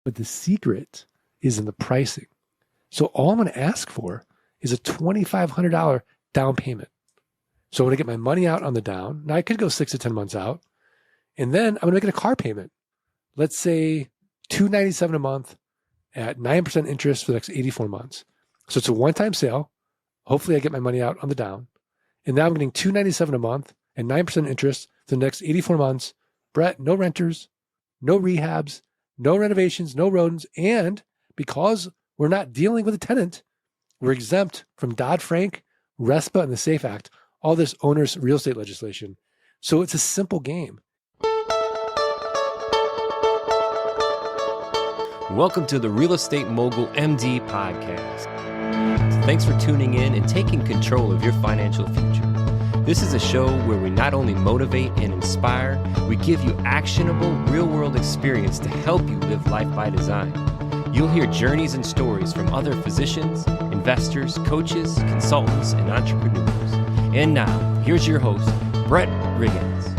But the secret is in the pricing. So all I'm going to ask for is a $2,500 down payment. So I'm going to get my money out on the down. Now I could go 6 to 10 months out. And then I'm going to make it a car payment. Let's say $297 a month at 9% interest for the next 84 months. So it's a one-time sale. Hopefully I get my money out on the down. And now I'm getting $297 a month and 9% interest for the next 84 months. Brett, no renters, no rehabs, no renovations, no rodents. And because we're not dealing with a tenant, we're exempt from Dodd-Frank, RESPA, and the SAFE Act, all this owner's real estate legislation. So it's a simple game. Welcome to the Real Estate Mogul MD podcast. Thanks for tuning in and taking control of your financial future. This is a show where we not only motivate and inspire, we give you actionable real-world experience to help you live life by design. You'll hear journeys and stories from other physicians, investors, coaches, consultants, and entrepreneurs. And now, here's your host, Brett Riggins.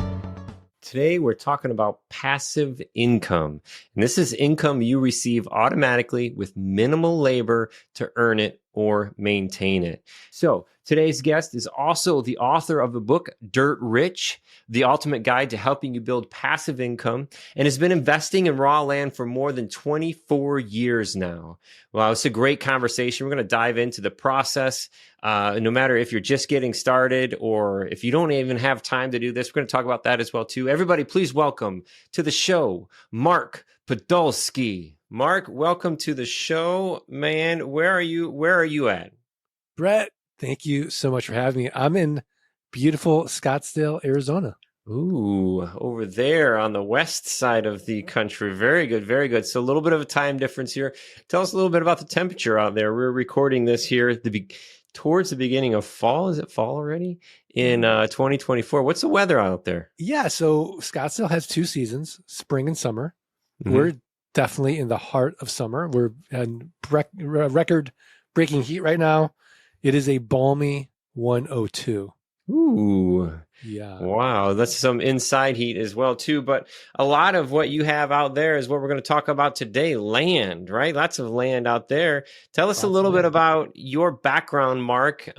Today, we're talking about passive income. And this is income you receive automatically with minimal labor to earn it or maintain it. So today's guest is also the author of the book, Dirt Rich, the ultimate guide to helping you build passive income, and has been investing in raw land for more than 24 years now. Well, it's a great conversation. We're going to dive into the process. No matter if you're just getting started or if you don't even have time to do this, we're going to talk about that as well, too. Everybody, please welcome to the show, Mark Podolsky. Mark, welcome to the show, man. Where are you at? Brett, thank you so much for having me. I'm in beautiful Scottsdale, Arizona. Ooh, over there on the west side of the country. Very good, very good. So a little bit of a time difference here. Tell us a little bit about the temperature out there. We're recording this here towards the beginning of fall. Is it fall already? In 2024. What's the weather out there? Yeah, so Scottsdale has two seasons, spring and summer. Mm-hmm. We're definitely in the heart of summer. We're in record-breaking heat right now. It is a balmy 102. Ooh. Yeah. Wow. That's some inside heat as well, too. But a lot of what you have out there is what we're going to talk about today. Land, right? Lots of land out there. Tell us a little bit about your background, Mark,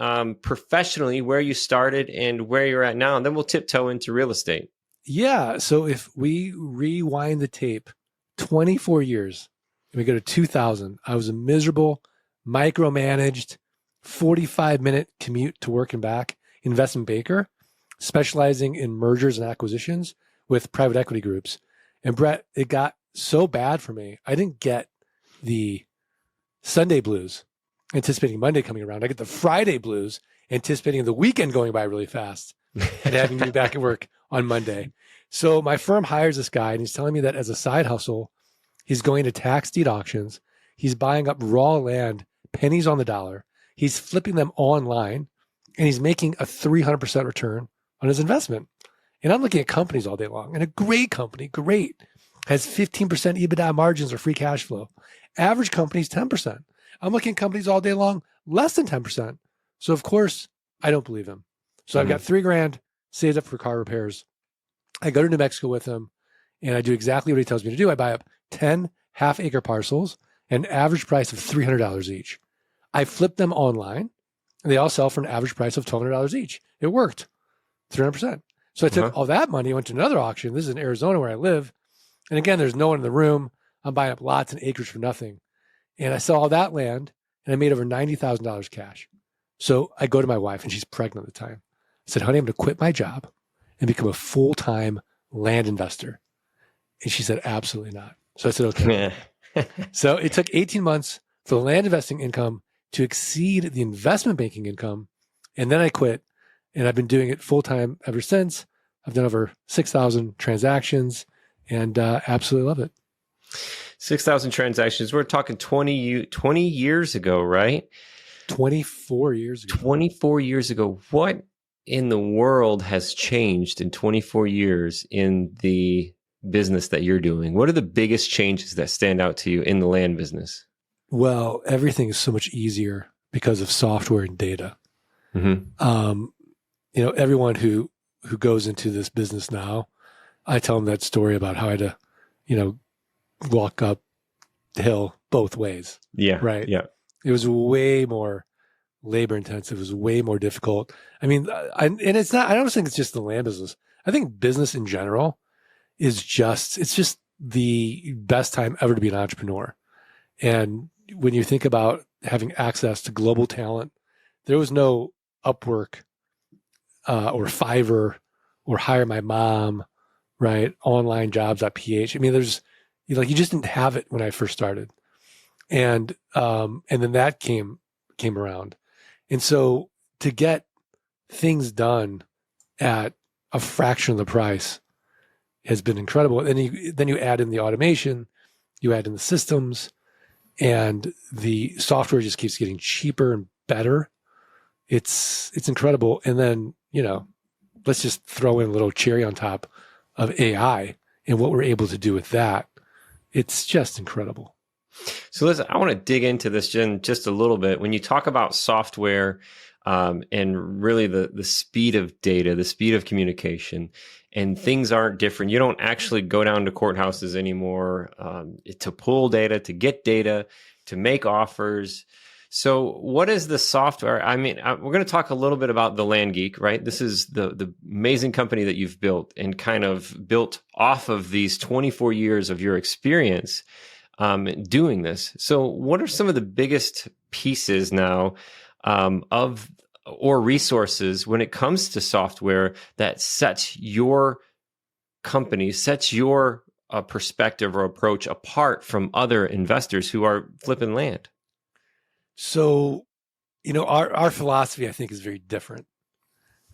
professionally, where you started and where you're at now. And then we'll tiptoe into real estate. Yeah. So if we rewind the tape 24 years and we go to 2000, I was a miserable, micromanaged, 45-minute commute to work and back investment banker, specializing in mergers and acquisitions with private equity groups. And Brett, it got so bad for me. I didn't get the Sunday blues, anticipating Monday coming around. I get the Friday blues, anticipating the weekend going by really fast and having to be back at work on Monday. So my firm hires this guy, and he's telling me that as a side hustle, he's going to tax deed auctions. He's buying up raw land, pennies on the dollar. He's flipping them online, and he's making a 300% return on his investment. And I'm looking at companies all day long, and a great company, has 15% EBITDA margins or free cash flow. Average company's 10%. I'm looking at companies all day long, less than 10%. So of course, I don't believe him. So I've got $3,000 saved up for car repairs. I go to New Mexico with him, and I do exactly what he tells me to do. I buy up 10 half-acre parcels, an average price of $300 each. I flip them online, and they all sell for an average price of $1,200 each. It worked, 300%. So I took all that money, went to another auction. This is in Arizona where I live. And again, there's no one in the room. I'm buying up lots and acres for nothing. And I sell all that land, and I made over $90,000 cash. So I go to my wife, and she's pregnant at the time. I said, honey, I'm going to quit my job and become a full-time land investor. And she said, absolutely not. So I said, okay. So it took 18 months for the land investing income to exceed the investment banking income. And then I quit, and I've been doing it full-time ever since. I've done over 6,000 transactions and absolutely love it. 6,000 transactions. We're talking 20 years ago, right? 24 years ago. 24 years ago. What in the world has changed in 24 years in the business that you're doing? What are the biggest changes that stand out to you in the land business? Well, everything is so much easier because of software and data. Mm-hmm. Everyone who goes into this business now, I tell them that story about how I had to, walk up hill both ways. Yeah. Right. Yeah. It was way more labor intensive. It was way more difficult. I mean, and it's not, I don't think it's just the land business. I think business in general it's just the best time ever to be an entrepreneur. And when you think about having access to global talent, there was no Upwork or Fiverr or Hire My Mom, right? Online jobs.ph. I mean, you just didn't have it when I first started. And then that came around. And so to get things done at a fraction of the price has been incredible. And then you add in the automation, you add in the systems, and the software just keeps getting cheaper and better. It's incredible. And then, let's just throw in a little cherry on top of AI and what we're able to do with that. It's just incredible. So listen, I want to dig into this, Jen, just a little bit. When you talk about software and really the speed of data, the speed of communication, and things aren't different. You don't actually go down to courthouses anymore to pull data, to get data, to make offers. So what is the software? I mean, we're going to talk a little bit about the Land Geek, right? This is the amazing company that you've built and kind of built off of these 24 years of your experience doing this. So what are some of the biggest pieces now or resources when it comes to software that sets your company, sets your perspective or approach apart from other investors who are flipping land? So, our philosophy, I think, is very different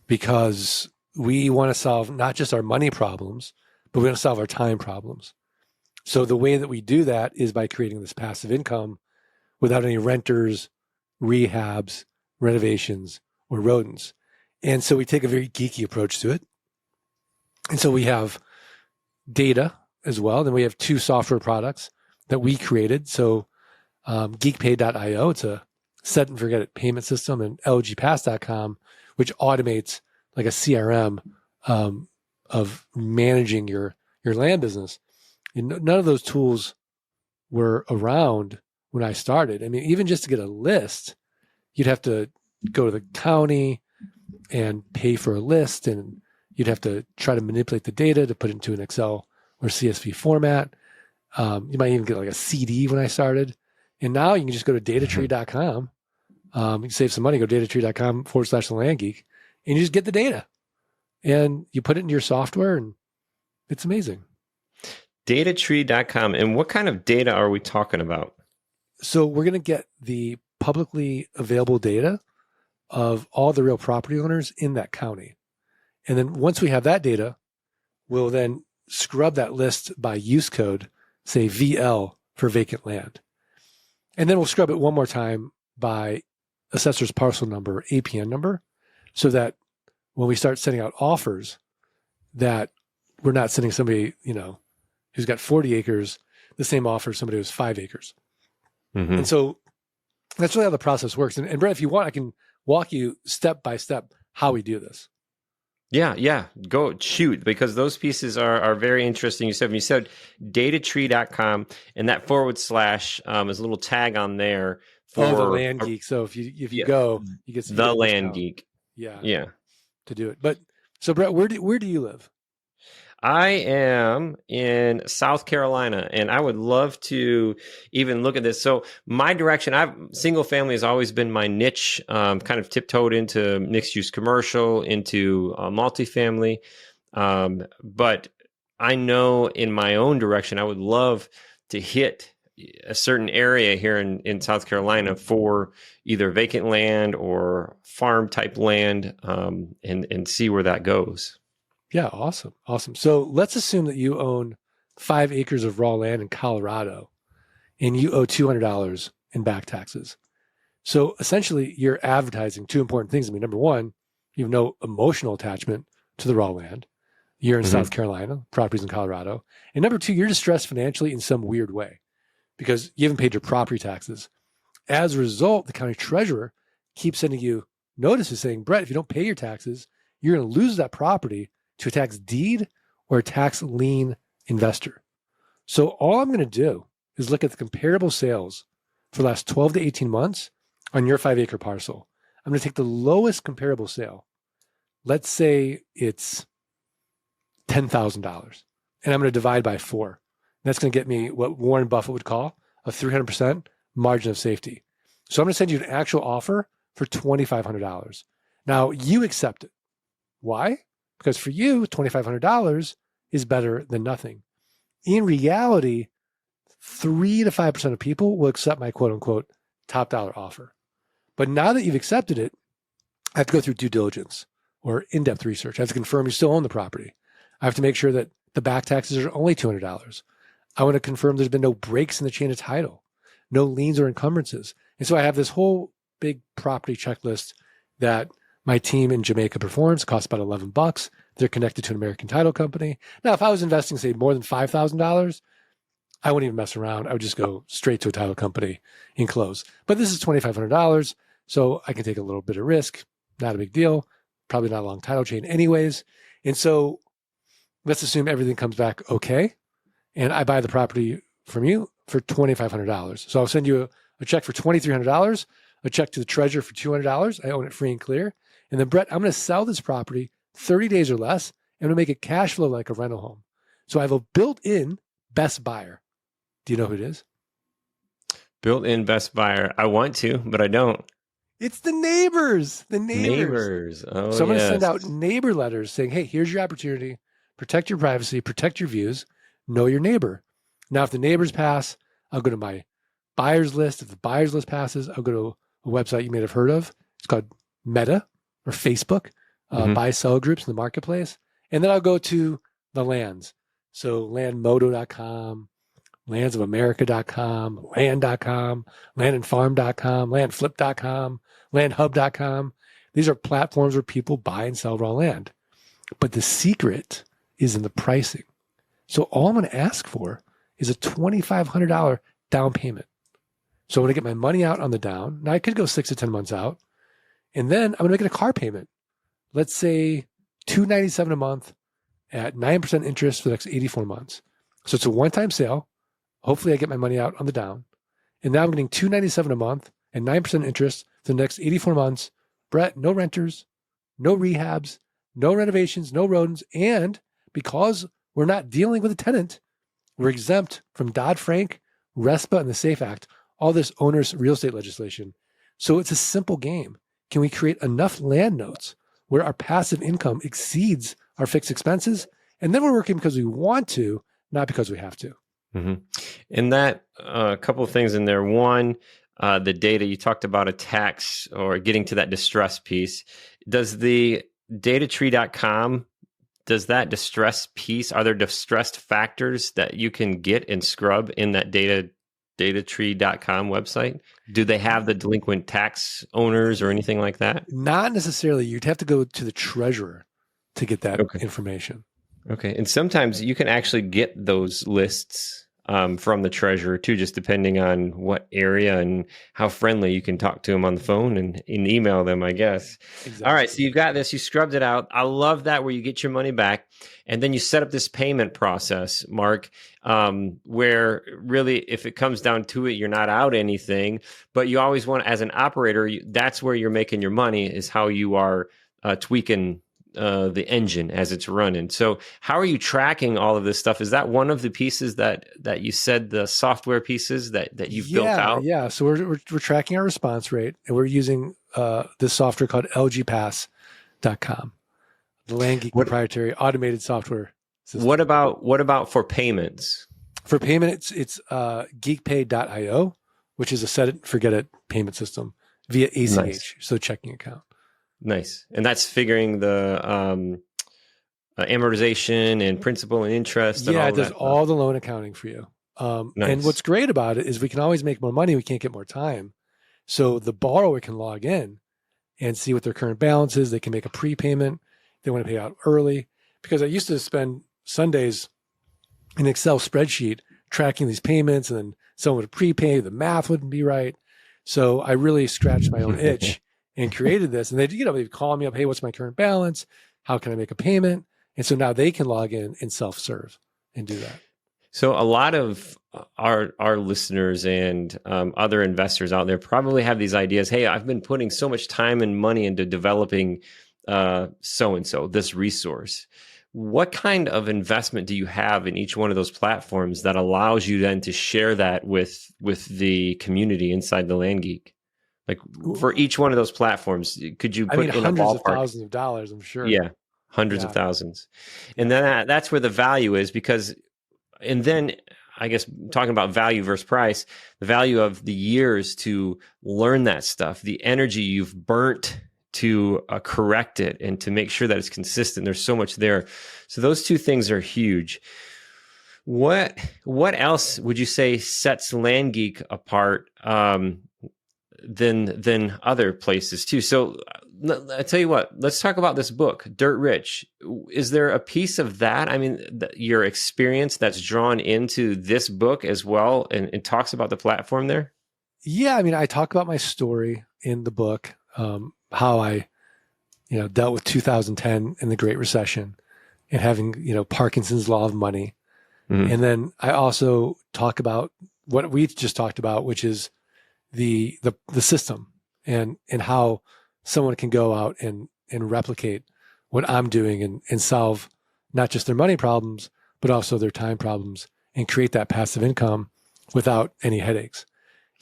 because we want to solve not just our money problems, but we want to solve our time problems. So the way that we do that is by creating this passive income without any renters, rehabs, renovations, or rodents. And so we take a very geeky approach to it. And so we have data as well. Then we have 2 software products that we created. So geekpay.io, it's a set and forget it payment system, and lgpass.com, which automates like a CRM of managing your land business. And none of those tools were around when I started. I mean, even just to get a list, you'd have to go to the county and pay for a list, and you'd have to try to manipulate the data to put it into an Excel or CSV format. You might even get like a CD when I started. And now you can just go to datatree.com. You can save some money, go to datatree.com/thelandgeek, and you just get the data. And you put it into your software, and it's amazing. Datatree.com. And what kind of data are we talking about? So we're going to get the publicly available data of all the real property owners in that county. And then once we have that data, we'll then scrub that list by use code, say VL for vacant land. And then we'll scrub it one more time by assessor's parcel number, APN number, so that when we start sending out offers, that we're not sending somebody, who's got 40 acres, the same offer as somebody who's 5 acres. Mm-hmm. And so that's really how the process works. And Brett, if you want, I can walk you step by step how we do this. Yeah. Go shoot, because those pieces are very interesting. You said datatree.com, and that / is a little tag on there for the Land Geek. So if you go, you get some the Land Geek. Yeah. To do it. But so Brett, where do you live? I am in South Carolina, and I would love to even look at this. So my direction, single family has always been my niche, kind of tiptoed into mixed use commercial, into multifamily. But I know in my own direction, I would love to hit a certain area here in South Carolina for either vacant land or farm type land, and see where that goes. Yeah, awesome. So let's assume that you own 5 acres of raw land in Colorado and you owe $200 in back taxes. So essentially you're advertising 2 important things. I mean, number one, you have no emotional attachment to the raw land. You're in South Carolina, properties in Colorado. And number 2, you're distressed financially in some weird way because you haven't paid your property taxes. As a result, the county treasurer keeps sending you notices saying, Brett, if you don't pay your taxes, you're going to lose that property to a tax deed or a tax lien investor. So all I'm going to do is look at the comparable sales for the last 12 to 18 months on your 5-acre parcel. I'm going to take the lowest comparable sale. Let's say it's $10,000, and I'm going to divide by 4. That's going to get me what Warren Buffett would call a 300% margin of safety. So I'm going to send you an actual offer for $2,500. Now, you accept it. Why? Because for you, $2,500 is better than nothing. In reality, 3 to 5% of people will accept my quote unquote top dollar offer. But now that you've accepted it, I have to go through due diligence or in-depth research. I have to confirm you still own the property. I have to make sure that the back taxes are only $200. I want to confirm there's been no breaks in the chain of title, no liens or encumbrances. And so I have this whole big property checklist that my team in Jamaica performs. It costs about $11. They're connected to an American title company. Now, if I was investing, say, more than $5,000, I wouldn't even mess around. I would just go straight to a title company and close. But this is $2,500, so I can take a little bit of risk. Not a big deal. Probably not a long title chain anyways. And so let's assume everything comes back okay, and I buy the property from you for $2,500. So I'll send you a check for $2,300, a check to the treasurer for $200. I own it free and clear. And then, Brett, I'm going to sell this property 30 days or less, and I'm going to make it cash flow like a rental home. So I have a built-in best buyer. Do you know who it is? Built-in best buyer. I want to, but I don't. It's the neighbors. The Neighbors. Oh, so I'm going to send out neighbor letters saying, hey, here's your opportunity. Protect your privacy, protect your views, know your neighbor. Now, if the neighbors pass, I'll go to my buyers list. If the buyers list passes, I'll go to a website you may have heard of. It's called Meta or Facebook, buy-sell groups in the marketplace. And then I'll go to the lands. So landmodo.com, landsofamerica.com, land.com, landandfarm.com, landflip.com, landhub.com. These are platforms where people buy and sell raw land. But the secret is in the pricing. So all I'm going to ask for is a $2,500 down payment. So I'm going to get my money out on the down. Now I could go 6 to 10 months out. And then I'm going to make it a car payment. Let's say $297 a month at 9% interest for the next 84 months. So it's a one-time sale. Hopefully I get my money out on the down. And now I'm getting $297 a month and 9% interest for the next 84 months. Brett, no renters, no rehabs, no renovations, no rodents. And because we're not dealing with a tenant, we're exempt from Dodd-Frank, RESPA, and the SAFE Act, all this onerous real estate legislation. So it's a simple game. Can we create enough land notes where our passive income exceeds our fixed expenses? And then we're working because we want to, not because we have to. Mm-hmm. And that, a couple of things in there. One, the data, you talked about a tax or getting to that distress piece. Does the datatree.com, does that distress piece, are there distressed factors that you can get and scrub in that datatree.com website? Do they have the delinquent tax owners or anything like that? Not necessarily. You'd have to go to the treasurer to get that information. Okay. And sometimes you can actually get those lists from the treasurer too, just depending on what area and how friendly you can talk to them on the phone and email them, I guess. Exactly. All right. So you've got this, you scrubbed it out. I love that, where you get your money back and then you set up this payment process, Mark, where really, if it comes down to it, you're not out anything, but you always want, as an operator, that's where you're making your money, is how you are tweaking the engine as it's running. So how are you tracking all of this stuff? Is that one of the pieces that you said, the software pieces that you've built out? Yeah. So we're tracking our response rate, and we're using this software called lgpass.com, the LandGeek proprietary automated software system. What about for payments? For payment, it's geekpay.io, which is a set it, forget it payment system via ACH, nice. So checking account. Nice. And that's figuring the amortization and principal and interest. And it does all the loan accounting for you. Nice. And what's great about it is we can always make more money. We can't get more time. So the borrower can log in and see what their current balance is. They can make a prepayment. They want to pay out early. Because I used to spend Sundays in an Excel spreadsheet tracking these payments, and then someone would prepay. The math wouldn't be right. So I really scratched my own itch and created this. And they'd call me up, hey, what's my current balance? How can I make a payment? And so now they can log in and self-serve and do that. So a lot of our listeners and other investors out there probably have these ideas. Hey, I've been putting so much time and money into developing so-and-so, this resource. What kind of investment do you have in each one of those platforms that allows you then to share that with the community inside the Land Geek? Like for each one of those platforms, could you put in a hundreds of ballpark? thousands of dollars, I'm sure. Yeah, hundreds of thousands. And then that's where the value is, because, and then I guess talking about value versus price, the value of the years to learn that stuff, the energy you've burnt to correct it and to make sure that it's consistent. There's so much there. So those two things are huge. What else would you say sets Land Geek apart than other places too? So I tell you what, let's talk about this book, Dirt Rich. Is there a piece of that? I mean, your experience that's drawn into this book as well, and talks about the platform there? Yeah, I mean, I talk about my story in the book, how I, dealt with 2010 and the Great Recession and having, Parkinson's law of money. Mm-hmm. And then I also talk about what we just talked about, which is the system and how someone can go out and replicate what I'm doing and solve not just their money problems, but also their time problems and create that passive income without any headaches.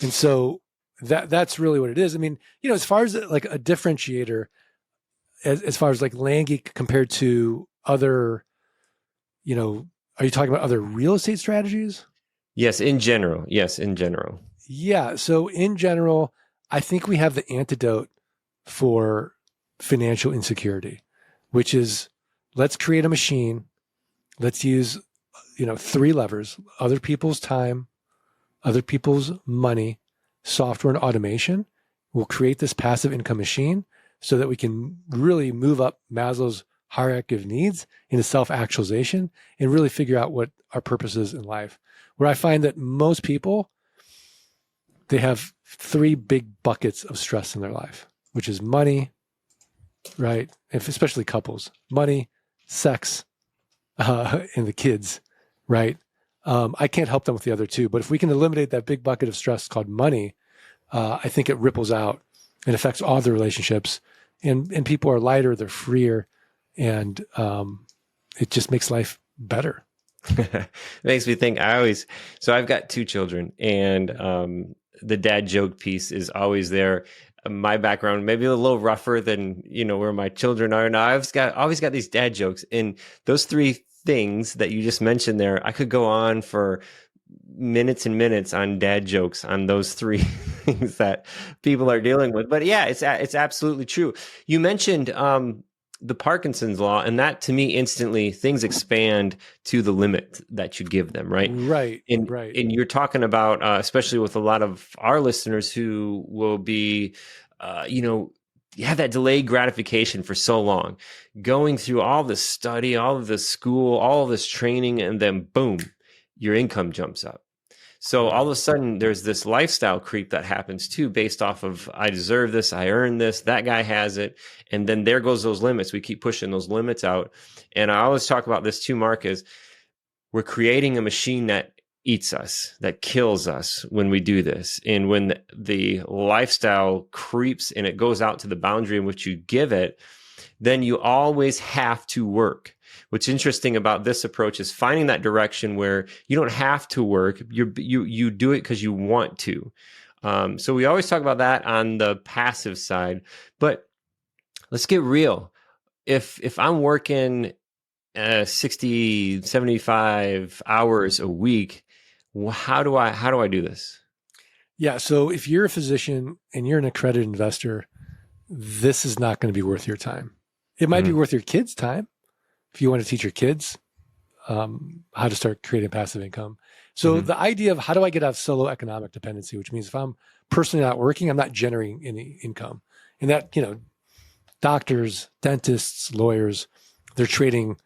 And so that's really what it is. I mean, as far as like a differentiator, as far as like Land Geek compared to other, are you talking about other real estate strategies? Yes, in general. Yeah. So in general, I think we have the antidote for financial insecurity, which is let's create a machine. Let's use, 3 levers: other people's time, other people's money, software and automation. We'll create this passive income machine so that we can really move up Maslow's hierarchy of needs into self-actualization and really figure out what our purpose is in life. Where I find that most people, they have 3 big buckets of stress in their life, which is money, right? If, especially couples, money, sex, and the kids, right? I can't help them with the other 2, but if we can eliminate that big bucket of stress called money, I think it ripples out and affects all the relationships, and people are lighter, they're freer, and it just makes life better. It makes me think. So I've got 2 children, and the dad joke piece is always there. My background maybe a little rougher than where my children are now. I've always got these dad jokes, and those 3 things that you just mentioned there, I could go on for minutes and minutes on dad jokes on those 3 things that people are dealing with. But yeah, it's absolutely true. You mentioned the Parkinson's law, and that to me instantly things expand to the limit that you give them, right? Right. And you're talking about, especially with a lot of our listeners who will be, you have that delayed gratification for so long, going through all this study, all of this school, all of this training, and then boom, your income jumps up. So all of a sudden there's this lifestyle creep that happens too, based off of, I deserve this, I earn this, that guy has it. And then there goes those limits. We keep pushing those limits out. And I always talk about this too, Mark, is we're creating a machine that eats us, that kills us when we do this. And when the lifestyle creeps and it goes out to the boundary in which you give it, then you always have to work. What's interesting about this approach is finding that direction where you don't have to work. You do it because you want to. So we always talk about that on the passive side. But let's get real. If I'm working 60, 75 hours a week, how do I do this? Yeah. So if you're a physician and you're an accredited investor, this is not going to be worth your time. It might be worth your kids' time if you want to teach your kids how to start creating passive income. So the idea of how do I get out of solo economic dependency, which means if I'm personally not working, I'm not generating any income. And that, doctors, dentists, lawyers, they're trading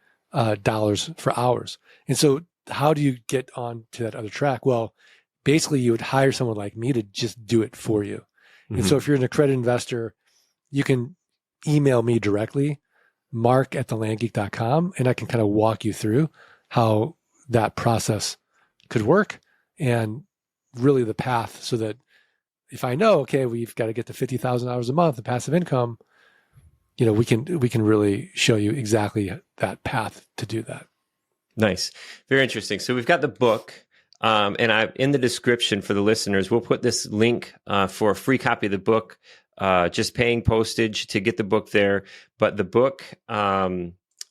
dollars for hours. And so how do you get on to that other track? Well, basically you would hire someone like me to just do it for you. And so if you're an accredited investor, you can email me directly, mark@thelandgeek.com, and I can kind of walk you through how that process could work, and really the path, so that if I know, okay, we've got to get to $50,000 a month of passive income, we can really show you exactly that path to do that. Nice. Very interesting. So we've got the book, and in the description for the listeners, we'll put this link for a free copy of the book, just paying postage to get the book there. But the book,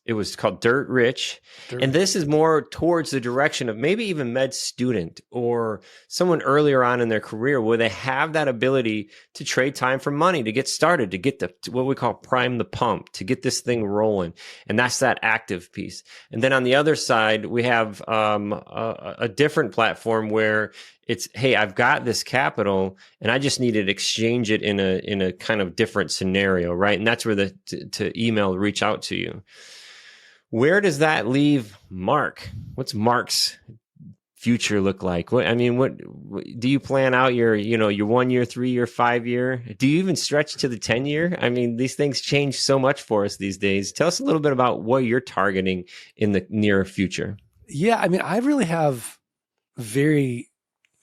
it was called Dirt Rich. And this is more towards the direction of maybe even med student or someone earlier on in their career where they have that ability to trade time for money, to get started, to get what we call prime the pump, to get this thing rolling. And that's that active piece. And then on the other side, we have a different platform where it's, hey, I've got this capital and I just need to exchange it in a kind of different scenario, right? And that's where to email, reach out to you. Where does that leave Mark? What's Mark's future look like? What do you plan out your 1 year, 3 year, 5 year? Do you even stretch to the 10 year? I mean, these things change so much for us these days. Tell us a little bit about what you're targeting in the near future. Yeah. I mean, I really have very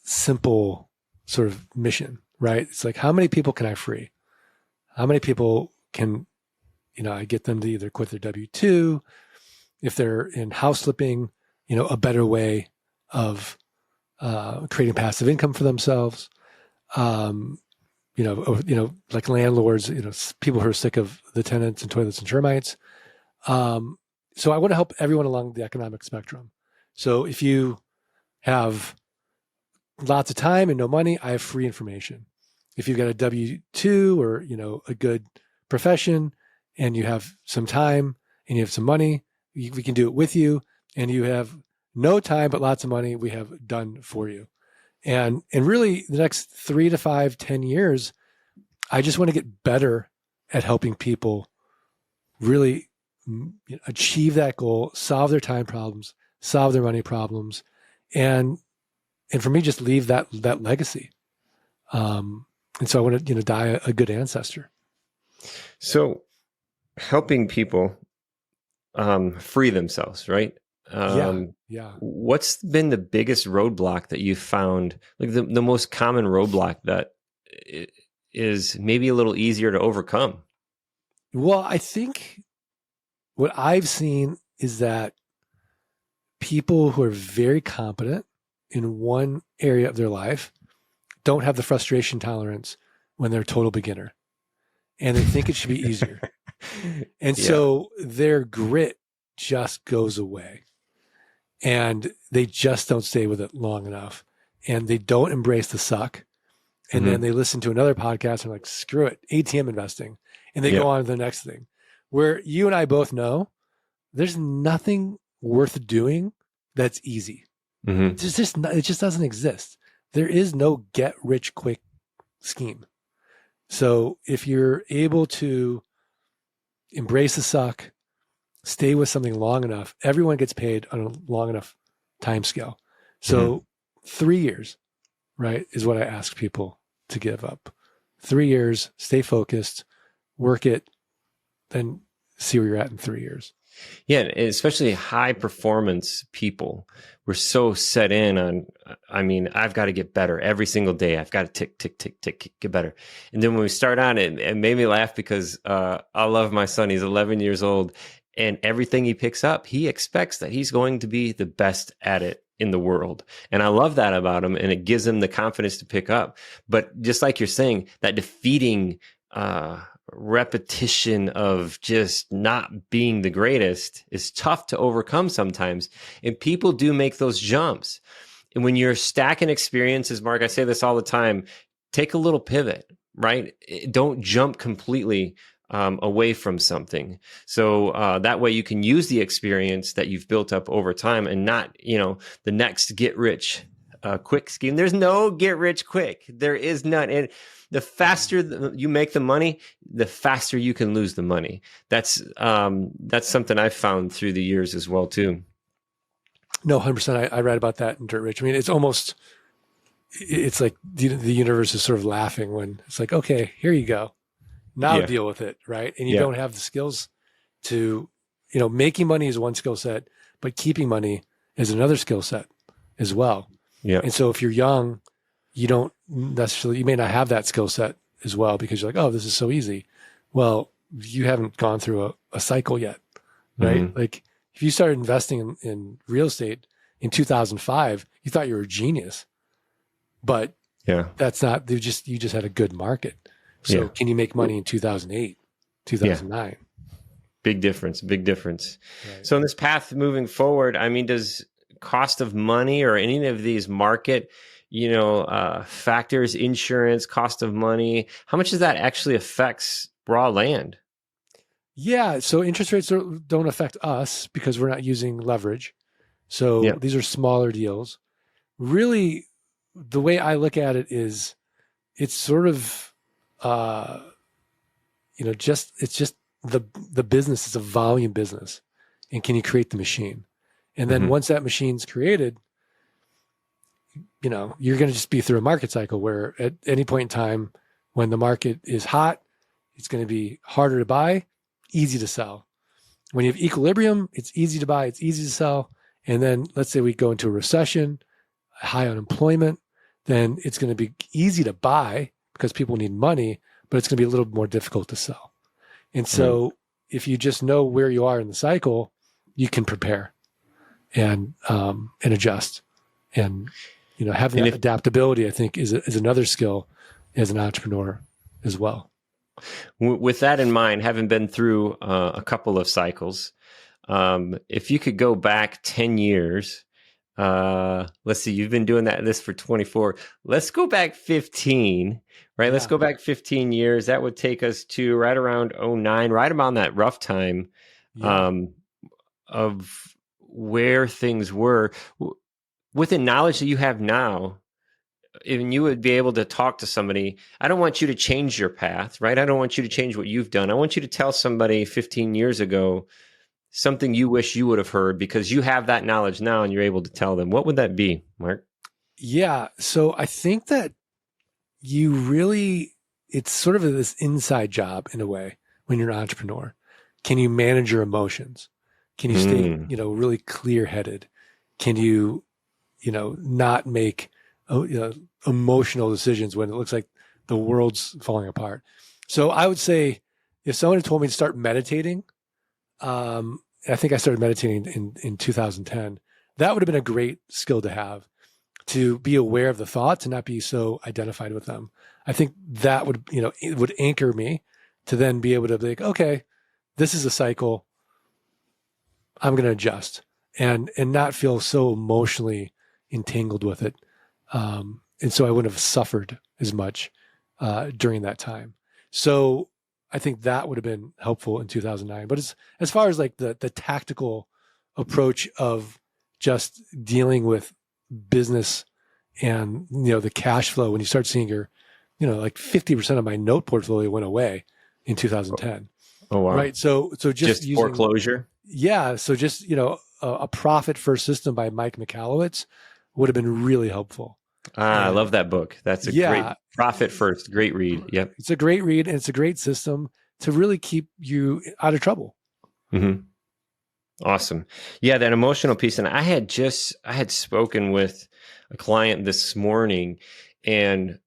simple sort of mission, right? It's like, how many people can I free? How many people can, I get them to either quit their W-2, if they're in house flipping, a better way of creating passive income for themselves. Like landlords, people who are sick of the tenants and toilets and termites. So I want to help everyone along the economic spectrum. So if you have lots of time and no money, I have free information. If you've got a W-2 or, a good profession and you have some time and you have some money, we can do it with you. And you have no time, but lots of money, we have done for you. And really the next 3 to 5, 10 years, I just want to get better at helping people really achieve that goal, solve their time problems, solve their money problems. And for me, just leave that legacy. And so I want to, die a good ancestor. So helping people free themselves, right? Yeah. What's been the biggest roadblock that you found, like the most common roadblock that is maybe a little easier to overcome? Well, I think what I've seen is that people who are very competent in one area of their life don't have the frustration tolerance when they're a total beginner, and they think it should be easier. And so their grit just goes away, and they just don't stay with it long enough, and they don't embrace the suck. And then they listen to another podcast and like, screw it, ATM investing. And they go on to the next thing, where you and I both know there's nothing worth doing that's easy. It just doesn't exist. There is no get rich quick scheme. So if you're able to embrace the suck, stay with something long enough, everyone gets paid on a long enough time scale. So 3 years, right, is what I ask people to give up. 3 years, stay focused, work it, then see where you're at in 3 years. Yeah, especially high performance people. We're so set in on, I've got to get better every single day. I've got to tick, tick, tick, tick, get better. And then when we start on it made me laugh because I love my son. He's 11 years old, and everything he picks up, he expects that he's going to be the best at it in the world. And I love that about him, and it gives him the confidence to pick up. But just like you're saying, that defeating repetition of just not being the greatest is tough to overcome sometimes. And people do make those jumps. And when you're stacking experiences, Mark, I say this all the time, take a little pivot, right? Don't jump completely away from something. So that way you can use the experience that you've built up over time and not, the next get rich quick scheme. There's no get rich quick. There is none. And the faster you make the money, the faster you can lose the money. That's something I've found through the years as well too. No, 100%. I read about that in Dirt Rich. I mean, it's like the universe is sort of laughing when it's like, okay, here you go. Now deal with it, right? And you don't have the skills to, making money is one skill set, but keeping money is another skill set. as well. Yeah. And so if you're young, you may not have that skill set as well because you're like, oh, this is so easy. Well, you haven't gone through a cycle yet, right? Mm-hmm. Like if you started investing in real estate in 2005, you thought you were a genius, but Yeah. that's not, you just had a good market. So can you make money in 2008, 2009? Yeah. Big difference. Right. So in this path moving forward, I mean, does cost of money or any of these market, factors, insurance, cost of money, how much does that actually affects raw land? Yeah. So interest rates don't affect us because we're not using leverage. So these are smaller deals. Really, the way I look at it is it's sort of, it's just the business is a volume business. And can you create the machine? And then once that machine's created, you're going to just be through a market cycle where at any point in time when the market is hot, it's going to be harder to buy, easy to sell. When you have equilibrium, it's easy to buy, it's easy to sell. And then let's say we go into a recession, high unemployment, then it's going to be easy to buy because people need money, but it's going to be a little more difficult to sell. And so if you just know where you are in the cycle, you can prepare and adjust. And having that adaptability, I think, is another skill as an entrepreneur as well. With that in mind, having been through a couple of cycles, if you could go back 10 years, let's see, you've been doing this for 24. Let's go back 15, right? Yeah. Let's go back 15 years. That would take us to right around 2009, right around that rough time of where things were. With the knowledge that you have now, and you would be able to talk to somebody, I don't want you to change your path, right? I don't want you to change what you've done. I want you to tell somebody 15 years ago something you wish you would have heard because you have that knowledge now and you're able to tell them. What would that be, Mark? Yeah. So I think that it's sort of this inside job in a way when you're an entrepreneur. Can you manage your emotions? Can you stay, really clear-headed? Can you, not make emotional decisions when it looks like the world's falling apart? So I would say if someone had told me to start meditating, I think I started meditating in 2010. That would have been a great skill to have, to be aware of the thoughts and not be so identified with them. I think that would, it would anchor me to then be able to be like, okay, this is a cycle. I'm going to adjust and not feel so emotionally entangled with it. And so I wouldn't have suffered as much during that time. So I think that would have been helpful in 2009. But as far as like the tactical approach of just dealing with business and, the cash flow, when you start seeing your, like 50% of my note portfolio went away in 2010. Oh, wow. Right. So just using foreclosure. Yeah. So just, a Profit First System by Mike Michalowicz would have been really helpful. I love that book. That's a great Profit First. Great read. Yep. It's a great read and it's a great system to really keep you out of trouble. Mm-hmm. Awesome. Yeah. That emotional piece. And I had spoken with a client this morning, and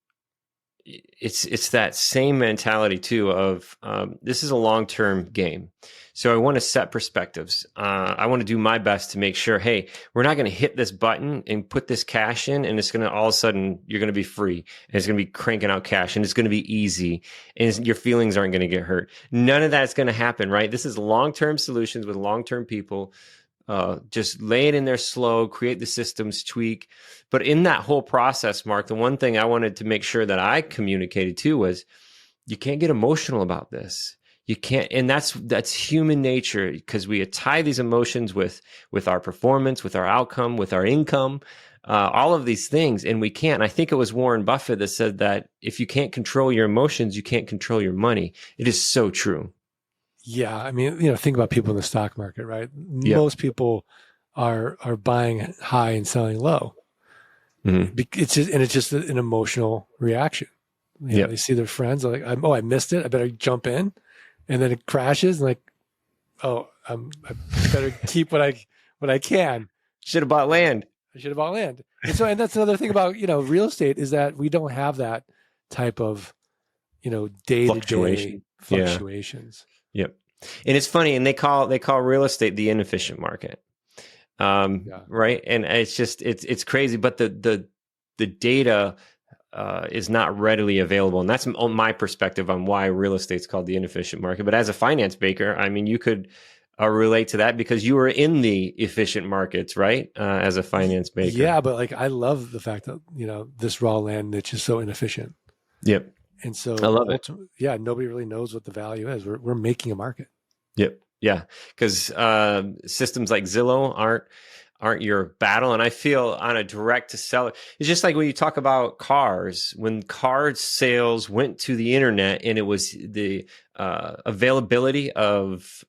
it's that same mentality too of this is a long-term game. So I want to set perspectives. I want to do my best to make sure, hey, we're not going to hit this button and put this cash in, and it's going to all of a sudden you're going to be free, and it's going to be cranking out cash, and it's going to be easy, and your feelings aren't going to get hurt. None of that's going to happen, right? This is long-term solutions with long-term people. Just lay it in there slow, create the systems, tweak. But in that whole process, Mark, the one thing I wanted to make sure that I communicated too was you can't get emotional about this. You can't, and that's human nature, because we tie these emotions with our performance, with our outcome, with our income, all of these things, and we can't. And I think it was Warren Buffett that said that if you can't control your emotions, you can't control your money. It is so true. Yeah, I mean, think about people in the stock market, right? Yep. Most people are buying high and selling low. Mm-hmm. It's just an emotional reaction. They see their friends, they're like, I missed it, I better jump in. And then it crashes, and like, I better keep what I can. Should have bought land. I should have bought land. And that's another thing about, real estate is that we don't have that type of, day-to-day fluctuations. Yep. And it's funny, and they call real estate the inefficient market. Right. And it's crazy, but the data is not readily available. And that's my perspective on why real estate's called the inefficient market. But as a finance baker, I mean, you could relate to that because you were in the efficient markets, right? As a finance baker. Yeah, but I love the fact that, this raw land niche is so inefficient. Yep. And so I love it. Yeah, nobody really knows what the value is. We're making a market. Yep. Yeah. Because systems like Zillow aren't your battle. And I feel on a direct to seller, it's just like when you talk about cars, when car sales went to the internet and it was the availability of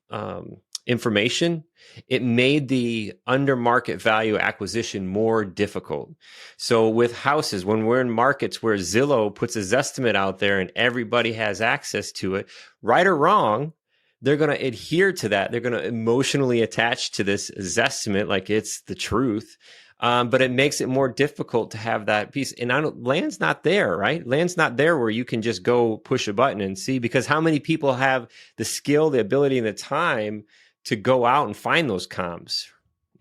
information, it made the under market value acquisition more difficult. So with houses, when we're in markets where Zillow puts a Zestimate out there and everybody has access to it, right or wrong, they're going to adhere to that. They're going to emotionally attach to this Zestimate like it's the truth. But it makes it more difficult to have that piece. And land's not there, right? Land's not there where you can just go push a button and see, because how many people have the skill, the ability, and the time to go out and find those comps,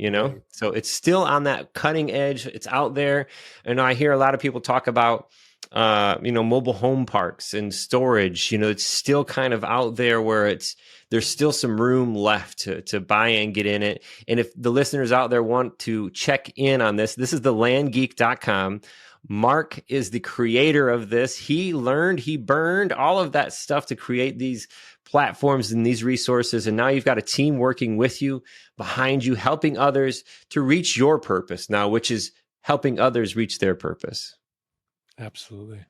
Right. So it's still on that cutting edge. It's out there. And I hear a lot of people talk about mobile home parks and storage. It's still kind of out there where there's still some room left to buy and get in it. And if the listeners out there want to check in on this is the landgeek.com. Mark is the creator of this. He burned all of that stuff to create these platforms and these resources. And now you've got a team working with you, behind you, helping others to reach your purpose now, which is helping others reach their purpose. Absolutely.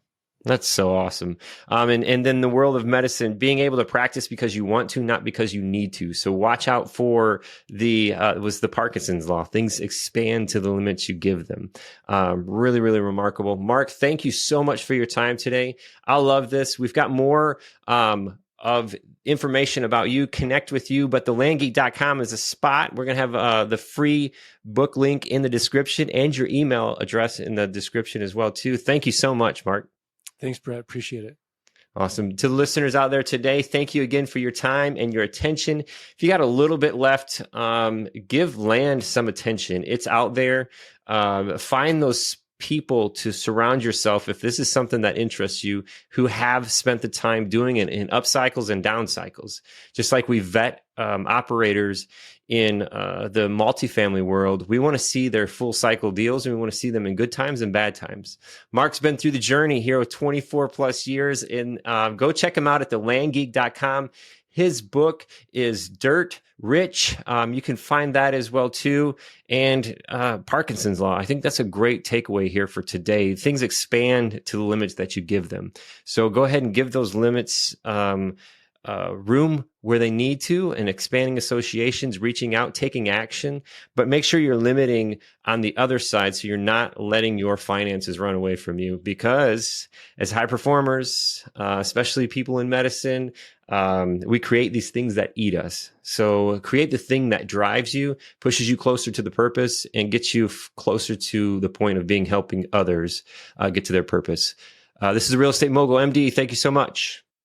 That's so awesome. And then the world of medicine, being able to practice because you want to, not because you need to. So watch out for it was the Parkinson's law. Things expand to the limits you give them. Really, really remarkable. Mark, thank you so much for your time today. I love this. We've got more of information about you, connect with you, but the landgeek.com is a spot. We're going to have the free book link in the description and your email address in the description as well, too. Thank you so much, Mark. Thanks, Brett. Appreciate it. Awesome. To the listeners out there today, thank you again for your time and your attention. If you got a little bit left, give land some attention. It's out there. Find those people to surround yourself, if this is something that interests you, who have spent the time doing it in up cycles and down cycles. Just like we vet operators in the multifamily world, we want to see their full cycle deals, and we want to see them in good times and bad times. Mark's been through the journey here with 24 plus years, and go check him out at thelandgeek.com. His book is Dirt Rich. You can find that as well, too. And Parkinson's Law. I think that's a great takeaway here for today. Things expand to the limits that you give them. So go ahead and give those limits room where they need to, and expanding associations, reaching out, taking action. But make sure you're limiting on the other side so you're not letting your finances run away from you. Because as high performers, especially people in medicine, we create these things that eat us. So create the thing that drives you, pushes you closer to the purpose, and gets you closer to the point of helping others get to their purpose. This is Real Estate Mogul MD. Thank you so much.